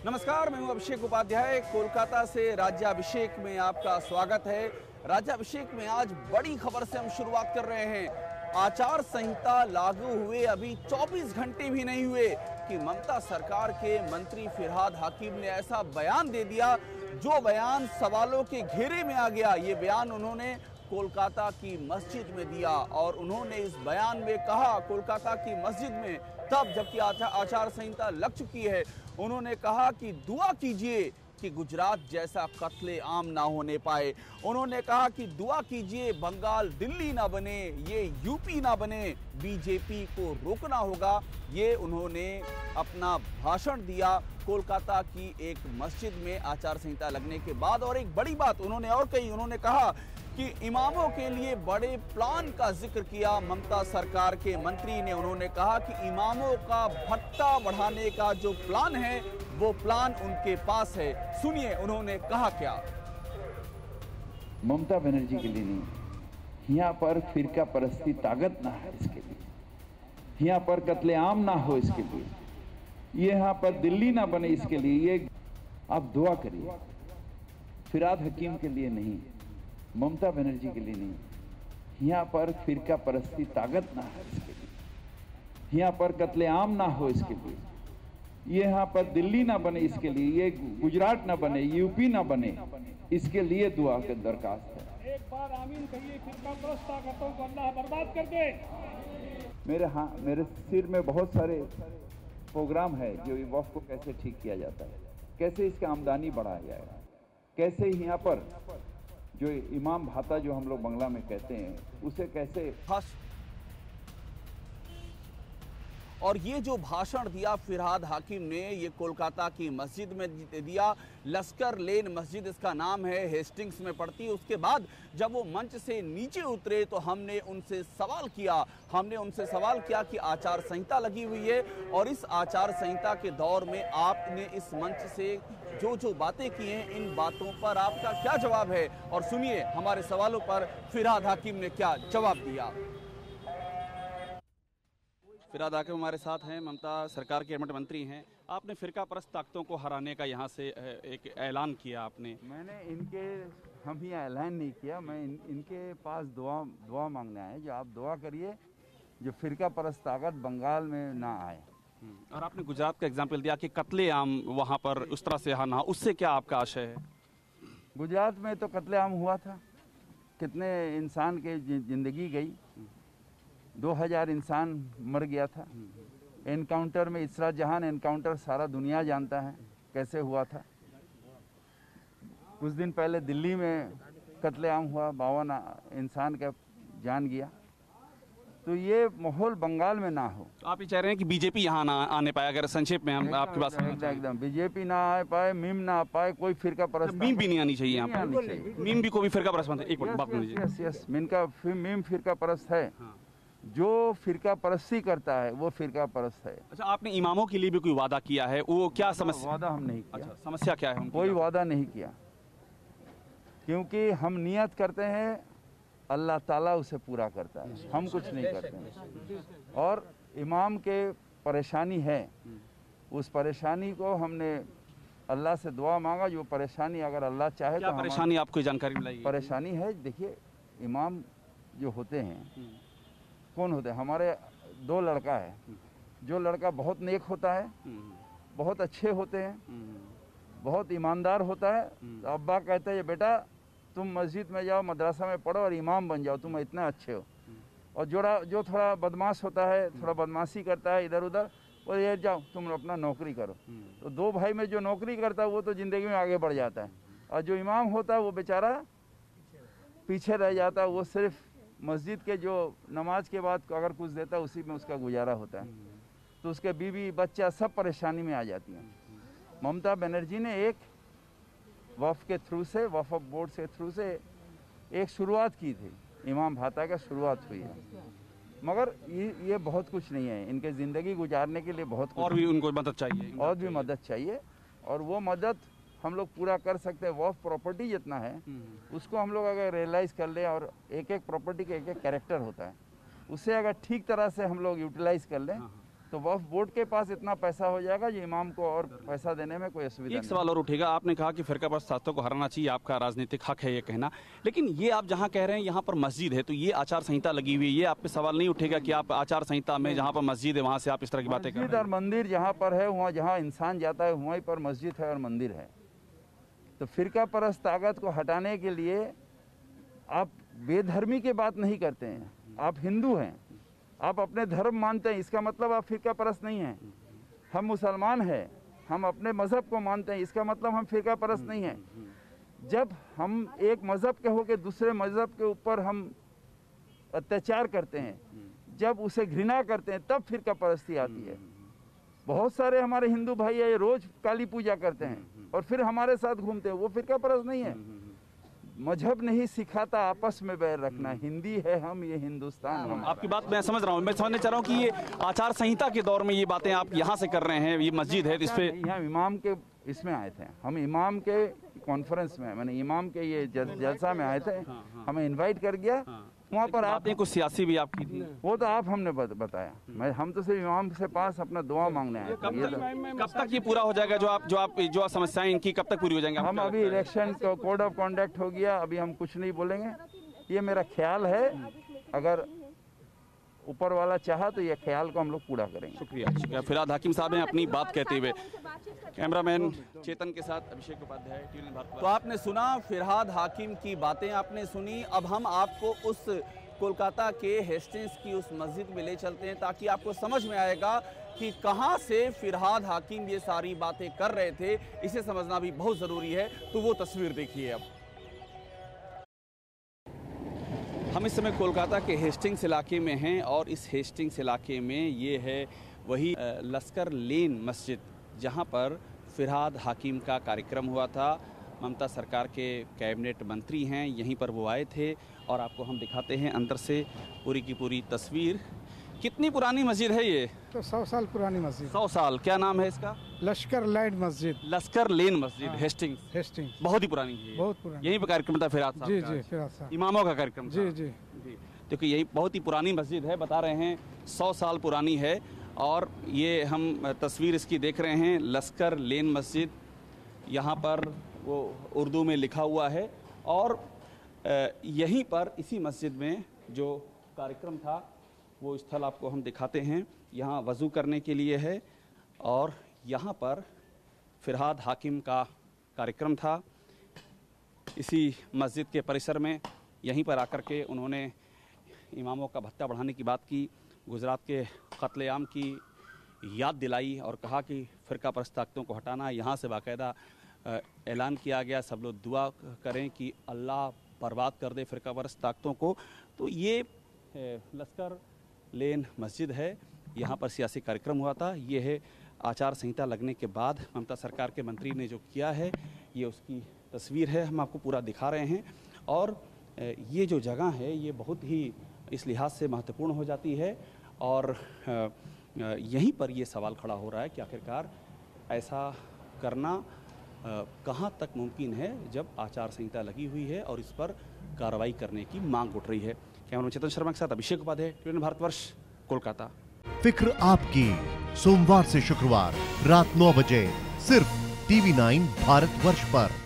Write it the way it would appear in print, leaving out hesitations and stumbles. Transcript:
नमस्कार, मैं हूं अभिषेक उपाध्याय। कोलकाता से राज्याभिषेक में आपका स्वागत है। राज्याभिषेक में आज बड़ी खबर से हम शुरुआत कर रहे हैं। आचार संहिता लागू हुए अभी 24 घंटे भी नहीं हुए कि ममता सरकार के मंत्री फिरहाद हाकिम ने ऐसा बयान दे दिया जो बयान सवालों के घेरे में आ गया। ये बयान उन्होंने कोलकाता की मस्जिद में दिया और उन्होंने इस बयान में कहा, कोलकाता की मस्जिद में तब जबकि आचार संहिता लग चुकी है, उन्होंने कहा कि दुआ कीजिए कि गुजरात जैसा कत्ले आम ना होने पाए। उन्होंने कहा कि दुआ कीजिए बंगाल दिल्ली ना बने, ये यूपी ना बने, बीजेपी को रोकना होगा। ये उन्होंने अपना भाषण दिया कोलकाता की एक मस्जिद में आचार संहिता लगने के बाद। और एक बड़ी बात उन्होंने और कही, उन्होंने कहा कि इमामों के लिए बड़े प्लान का जिक्र किया ममता सरकार के मंत्री ने। उन्होंने कहा कि इमामों का भत्ता बढ़ाने का जो प्लान है वो प्लान उनके पास है। सुनिए उन्होंने कहा क्या। ममता बनर्जी के लिए नहीं, यहाँ पर फिरका परस्ती ताकत ना है इसके लिए, यहाँ पर कत्लेआम ना हो इसके लिए, ये यहाँ पर दिल्ली ना बने इसके लिए, ये आप दुआ करिए। फिरहाद हकीम के लिए नहीं, ममता बनर्जी के लिए नहीं, यहाँ पर फिरका परस्ती ताकत ना है इसके लिए, यहाँ पर कत्लेआम ना हो इसके लिए, ये यहाँ पर दिल्ली ना बने इसके लिए, ये गुजरात ना बने, यूपी ना बने, इसके लिए दुआ की दरखास्त है। एक बार आमीन कहिए, फिरका परस्त ताकतों को अल्लाह बर्बाद कर दे। मेरे सिर में बहुत सारे प्रोग्राम है जो वक्फ को कैसे ठीक किया जाता है, कैसे इसका आमदनी बढ़ाया जाएगा, कैसे यहाँ पर जो इमाम भाता जो हम लोग बंगला में कहते हैं उसे कैसे। और ये जो भाषण दिया फिरहाद हाकिम ने, ये कोलकाता की मस्जिद में दिया। लश्कर लेन मस्जिद इसका नाम है, हेस्टिंग्स में पड़ती है। उसके बाद जब वो मंच से नीचे उतरे तो हमने उनसे सवाल किया कि आचार संहिता लगी हुई है और इस आचार संहिता के दौर में आपने इस मंच से जो बातें की हैं, इन बातों पर आपका क्या जवाब है। और सुनिए हमारे सवालों पर फिरहाद हाकिम ने क्या जवाब दिया। फिरहाद हाकिम हमारे साथ हैं, ममता सरकार के कैबिनेट मंत्री हैं। आपने फिरका परस्त ताकतों को हराने का यहाँ से एक ऐलान किया आपने। हम ही ऐलान नहीं किया, मैं इनके पास दुआ मांगने आए। जो आप दुआ करिए जो फिरका परस्त ताकत बंगाल में ना आए। और आपने गुजरात का एग्जाम्पल दिया कि कत्लेआम वहाँ पर उस तरह से ना, उससे क्या आपका आशय है? गुजरात में तो कत्लेआम हुआ था, कितने इंसान के जिंदगी गई, 2000 इंसान मर गया था एनकाउंटर में। इसरा जहान एनकाउंटर सारा दुनिया जानता है कैसे हुआ था। कुछ दिन पहले दिल्ली में कत्लेआम हुआ, 52 इंसान का जान गया। तो ये माहौल बंगाल में ना हो। आप ये चाह रहे हैं कि बीजेपी यहाँ ना आने पाए? अगर संक्षेप में हम आपकी बात एकदम बीजेपी ना आ पाए, मीम ना आ पाए, कोई फिरका परस्त मीम भी नहीं आनी चाहिए यहाँ पर। मीम भी को भी फिरका परस्त है। एक मिनट बात कीजिए। यस, मीम फिरका परस्त है। जो फिरका परस्ती करता है वो फिरका परस्त है। अच्छा, आपने इमामों के लिए भी कोई वादा किया है? वो क्या समस्या? वादा हम नहीं किया। अच्छा, समस्या क्या है? कोई वादा नहीं किया, क्योंकि हम नियत करते हैं, अल्लाह ताला उसे पूरा करता है, हम कुछ नहीं करते हैं। और इमाम के परेशानी है, उस परेशानी को हमने अल्लाह से दुआ मांगा। जो परेशानी अगर अल्लाह चाहे क्या तो परेशानी आपको जानकारी मिलाई? परेशानी है, देखिए इमाम जो होते हैं कौन होते हैं? हमारे 2 लड़का है। जो लड़का बहुत नेक होता है, बहुत अच्छे होते हैं, बहुत ईमानदार होता है, तो अब्बा कहते हैं बेटा तुम मस्जिद में जाओ, मदरसा में पढ़ो और इमाम बन जाओ, तुम इतना अच्छे हो। और जो थोड़ा बदमाश होता है, थोड़ा बदमाशी करता है इधर उधर, वो ये जाओ तुम अपना नौकरी करो। तो 2 भाई में जो नौकरी करता है वो तो ज़िंदगी में आगे बढ़ जाता है, और जो इमाम होता है वो बेचारा पीछे रह जाता है। वो सिर्फ मस्जिद के जो नमाज के बाद अगर कुछ देता है उसी में उसका गुजारा होता है। तो उसके बीवी बच्चा सब परेशानी में आ जाती हैं। ममता बनर्जी ने एक वक्फ के थ्रू से, वक्फ बोर्ड के थ्रू से एक शुरुआत की थी, इमाम भाता का शुरुआत हुई है। मगर ये बहुत कुछ नहीं है, इनके ज़िंदगी गुजारने के लिए बहुत कुछ और भी उनको मदद चाहिए, और भी मदद चाहिए। और वो मदद हम लोग पूरा कर सकते हैं। वक्फ प्रॉपर्टी जितना है उसको हम लोग अगर रियलाइज़ कर लें, और एक एक प्रॉपर्टी के एक एक कैरेक्टर होता है, उसे अगर ठीक तरह से हम लोग यूटिलाइज़ कर लें तो वक्फ बोर्ड के पास इतना पैसा हो जाएगा जो इमाम को और पैसा देने में कोई असुविधा एक नहीं। सवाल और उठेगा, आपने कहा कि फिरका परस्त ताकतों को हराना चाहिए, आपका राजनीतिक हक है ये कहना, लेकिन ये आप जहां कह रहे हैं यहाँ पर मस्जिद है तो ये आचार संहिता लगी हुई है, ये आप पे सवाल नहीं उठेगा कि आप आचार संहिता में जहाँ पर मस्जिद है वहाँ से आप इस तरह की बातें कर मस्जिद रहे और मंदिर जहाँ पर है, वहाँ जहाँ इंसान जाता है वहीं पर मस्जिद है और मंदिर है। तो फिरका परस्त ताकत को हटाने के लिए आप बेधर्मी की बात नहीं करते हैं। आप हिंदू हैं, आप अपने धर्म मानते हैं, इसका मतलब आप फिरका परस्त नहीं हैं। हम मुसलमान हैं, हम अपने मज़हब को मानते हैं, इसका मतलब हम फिरका परस्त नहीं हैं। जब हम एक मज़हब के होकर दूसरे मज़हब के ऊपर हम अत्याचार करते हैं, जब उसे घृणा करते हैं, तब फिरका परस्ती आती है। बहुत सारे हमारे हिंदू भाई ये रोज काली पूजा करते हैं और फिर हमारे साथ घूमते हैं, वो फिरका परस्त नहीं है। मजहब नहीं सिखाता आपस में बैर रखना, हिंदी है हम, ये हिंदुस्तान हम। आपकी बात मैं समझ रहा हूँ, मैं समझने चाह रहा हूँ कि ये आचार संहिता के दौर में ये बातें आप यहाँ से कर रहे हैं, ये मस्जिद है तो इस पे यहाँ इमाम के इसमें आए थे, हम इमाम के कॉन्फ्रेंस में, मैंने इमाम के ये जलसा में आए थे, हमें इनवाइट कर गया। वहाँ पर आपने कुछ सियासी भी आपकी थी, वो तो आप हमने बताया, हम तो सिर्फ इमाम से पास अपना दुआ मांगने आए थे। कब तक ये पूरा हो जाएगा जो समस्याएं इनकी कब तक पूरी हो जाएंगी? हम अभी इलेक्शन का कोड ऑफ कॉन्डक्ट हो गया, अभी हम कुछ नहीं बोलेंगे। ये मेरा ख्याल है, अगर ऊपर वाला चाहा तो ये ख्याल को हम लोग पूरा करेंगे। शुक्रिया। फिरहाद हाकिम साहब ने अपनी बात कहते हुए। कैमरामैन चेतन के साथ अभिषेक उपाध्याय, टीवी भारत। तो आपने सुना फिरहाद हाकिम की बातें, आपने सुनी। अब हम आपको उस कोलकाता के हेस्टिंग्स की उस मस्जिद में ले चलते हैं ताकि आपको समझ में आएगा कि कहां से फिरहाद हाकिम ये सारी बातें कर रहे थे। इसे समझना भी बहुत ज़रूरी है, तो वो तस्वीर देखिए। अब हम इस समय कोलकाता के हेस्टिंग्स इलाके में हैं और इस हेस्टिंग्स इलाके में ये है वही लश्कर लेन मस्जिद जहां पर फिरहाद हाकिम का कार्यक्रम हुआ था। ममता सरकार के कैबिनेट मंत्री हैं, यहीं पर वो आए थे और आपको हम दिखाते हैं अंदर से पूरी की पूरी तस्वीर। कितनी पुरानी मस्जिद है ये? तो 100 साल पुरानी मस्जिद। 100 साल। क्या नाम है इसका? लश्कर लेन मस्जिद। लश्कर लेन मस्जिद, हेस्टिंग्स। हेस्टिंग्स बहुत ही पुरानी है, बहुत पुरानी। यहीं पर कार्यक्रम था फिरहाद साहब जी का? जी, फिरहाद साहब इमामों का कार्यक्रम था। जी जी जी, क्योंकि यही बहुत ही पुरानी मस्जिद है, बता रहे हैं 100 साल पुरानी है। और ये हम तस्वीर इसकी देख रहे हैं, लश्कर लेन मस्जिद, यहाँ पर वो उर्दू में लिखा हुआ है। और यहीं पर इसी मस्जिद में जो कार्यक्रम था वो स्थल आपको हम दिखाते हैं। यहाँ वज़ू करने के लिए है और यहाँ पर फिरहाद हाकिम का कार्यक्रम था। इसी मस्जिद के परिसर में यहीं पर आकर के उन्होंने इमामों का भत्ता बढ़ाने की बात की, गुजरात के कत्लेआम की याद दिलाई और कहा कि फ़िरका परस्त ताकतों को हटाना। यहाँ से बाकायदा ऐलान किया गया, सब लोग दुआ करें कि अल्लाह बर्बाद कर दे फ़िरका परस्त ताकतों को। तो ये लश्कर लेन मस्जिद है, यहाँ पर सियासी कार्यक्रम हुआ था। ये है आचार संहिता लगने के बाद ममता सरकार के मंत्री ने जो किया है, ये उसकी तस्वीर है, हम आपको पूरा दिखा रहे हैं। और ये जो जगह है ये बहुत ही इस लिहाज से महत्वपूर्ण हो जाती है और यहीं पर ये सवाल खड़ा हो रहा है कि आखिरकार ऐसा करना कहाँ तक मुमकिन है जब आचार संहिता लगी हुई है और इस पर कार्रवाई करने की मांग उठ रही है। कैमरामैन चेतन शर्मा के साथ अभिषेक उपाध्याय, टीवी भारतवर्ष, कोलकाता। फिक्र आपकी, सोमवार से शुक्रवार रात 9 बजे सिर्फ TV9 भारतवर्ष पर।